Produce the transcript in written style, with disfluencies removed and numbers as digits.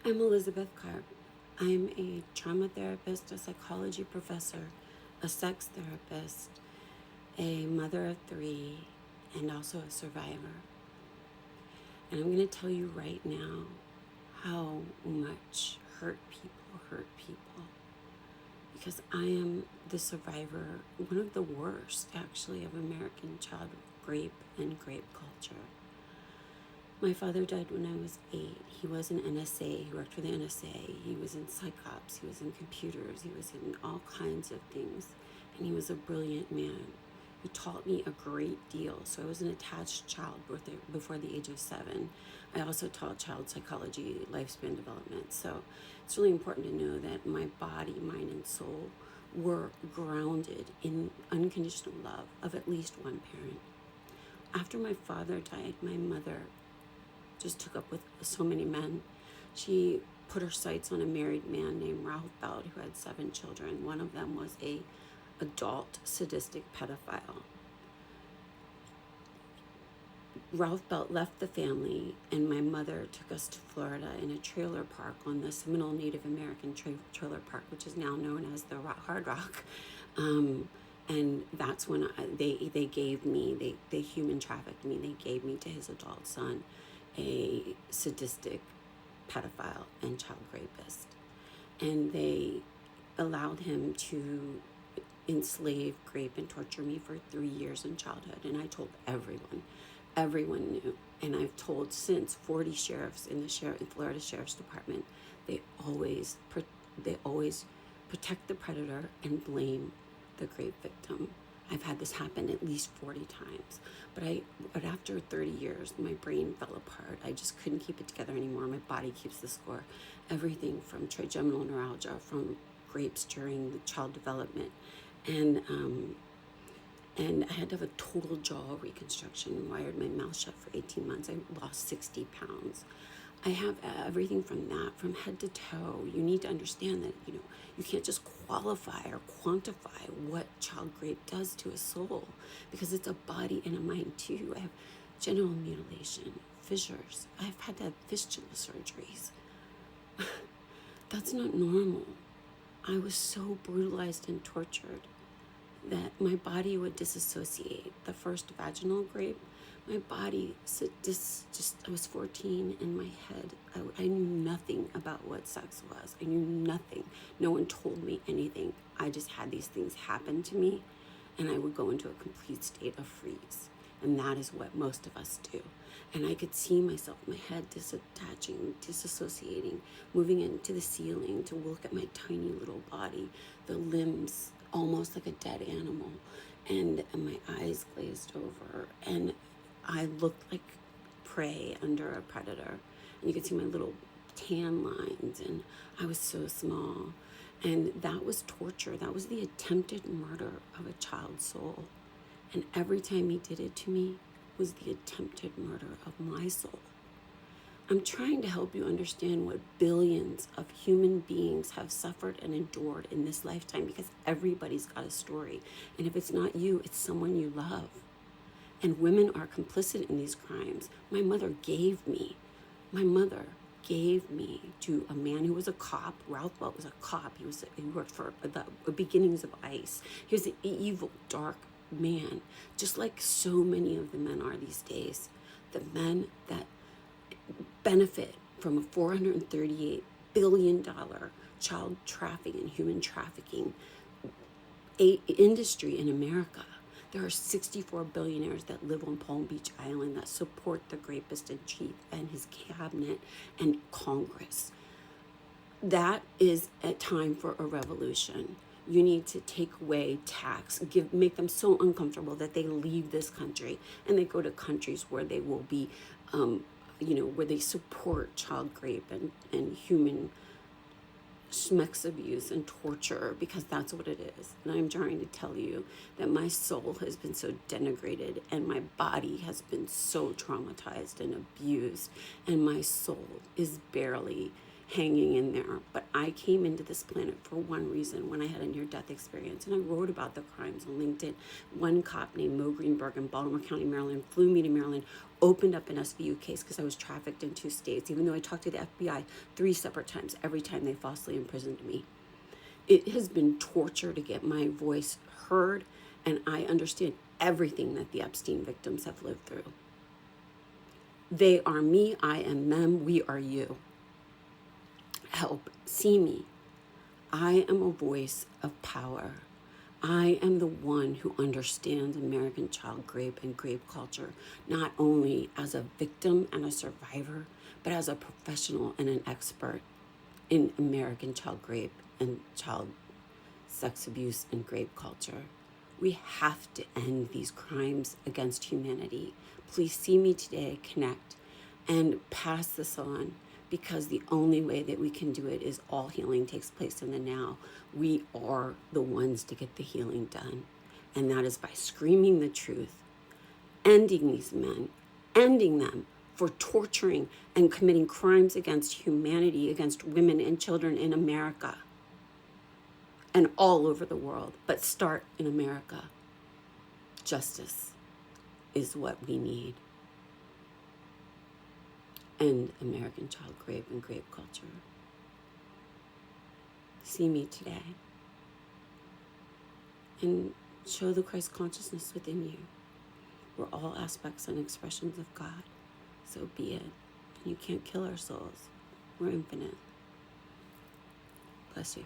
I'm Elizabeth Karp. I'm a trauma therapist, a psychology professor, a sex therapist, a mother of three, and also a survivor. And I'm going to tell you right now how much hurt people. Because I am the survivor, one of the worst actually, of American child rape and grape culture. My father died when I was 8. He was an NSA. He worked for the NSA. He was in psychops. He was in computers. He was in all kinds of things. And he was a brilliant man who taught me a great deal. So I was an attached child before the age of 7. I also taught child psychology, lifespan development. So it's really important to know that my body, mind, and soul were grounded in unconditional love of at least one parent. After my father died, my mother just took up with so many men. She put her sights on a married man named Ralph Belt, who had 7 children. One of them was a adult sadistic pedophile. Ralph Belt left the family, and my mother took us to Florida in a trailer park on the Seminole Native American trailer park, which is now known as the Hard Rock. And that's when they gave me, they human trafficked me. They gave me to his adult son, a sadistic pedophile and child rapist. And they allowed him to enslave, rape, and torture me for 3 years in childhood. And I told everyone. Everyone knew. And I've told since 40 sheriffs in the Florida Sheriff's Department. They always protect the predator and blame the rape victim. I've had this happen at least 40 times. But after 30 years, my brain fell apart. I just couldn't keep it together anymore. My body keeps the score. Everything from trigeminal neuralgia, from rapes during the child development. And I had to have a total jaw reconstruction, wired my mouth shut for 18 months. I lost 60 pounds. I have everything from that, from head to toe. You need to understand that, you can't just qualify or quantify what child rape does to a soul, because it's a body and a mind too. I have genital mutilation, fissures. I've had to have fistula surgeries. That's not normal. I was so brutalized and tortured that my body would disassociate. The first vaginal rape, my body I was 14 in my head. I knew nothing about what sex was. I knew nothing. No one told me anything. I just had these things happen to me, and I would go into a complete state of freeze. And that is what most of us do. And I could see myself, my head disassociating, moving into the ceiling to look at my tiny little body, the limbs almost like a dead animal, and my eyes glazed over, and I looked like prey under a predator. And you could see my little tan lines, and I was so small. And that was torture. That was the attempted murder of a child's soul. And every time he did it to me was the attempted murder of my soul. I'm trying to help you understand what billions of human beings have suffered and endured in this lifetime, because everybody's got a story. And if it's not you, it's someone you love. And women are complicit in these crimes. My mother gave me to a man who was a cop. Ralph Belt was a cop. He worked for the beginnings of ICE. He was an evil, dark man, just like so many of the men are these days. The men that benefit from a $438 billion child trafficking and human trafficking industry in America. There are 64 billionaires that live on Palm Beach Island that support the rapist in chief and his cabinet and Congress. That is a time for a revolution. You need to take away tax, make them so uncomfortable that they leave this country and they go to countries where they will be, where they support child rape and human sex abuse and torture, because that's what it is. And I'm trying to tell you that my soul has been so denigrated and my body has been so traumatized and abused, and my soul is barely hanging in there. But I came into this planet for one reason when I had a near-death experience, and I wrote about the crimes on LinkedIn. One cop named Mo Greenberg in Baltimore County, Maryland, flew me to Maryland, opened up an SVU case because I was trafficked in 2 states, even though I talked to the FBI 3 separate times, every time they falsely imprisoned me. It has been torture to get my voice heard, and I understand everything that the Epstein victims have lived through. They are me, I am them, we are you. Help, see me. I am a voice of power. I am the one who understands American child rape and rape culture, not only as a victim and a survivor, but as a professional and an expert in American child rape and child sex abuse and rape culture. We have to end these crimes against humanity. Please see me today, connect, and pass this on, because the only way that we can do it is all healing takes place in the now. We are the ones to get the healing done. And that is by screaming the truth, ending these men, ending them for torturing and committing crimes against humanity, against women and children in America and all over the world. But start in America. Justice is what we need. End American child rape and rape culture. See me today and show the Christ consciousness within you. We're all aspects and expressions of God. So be it. You can't kill our souls. We're infinite. Bless you.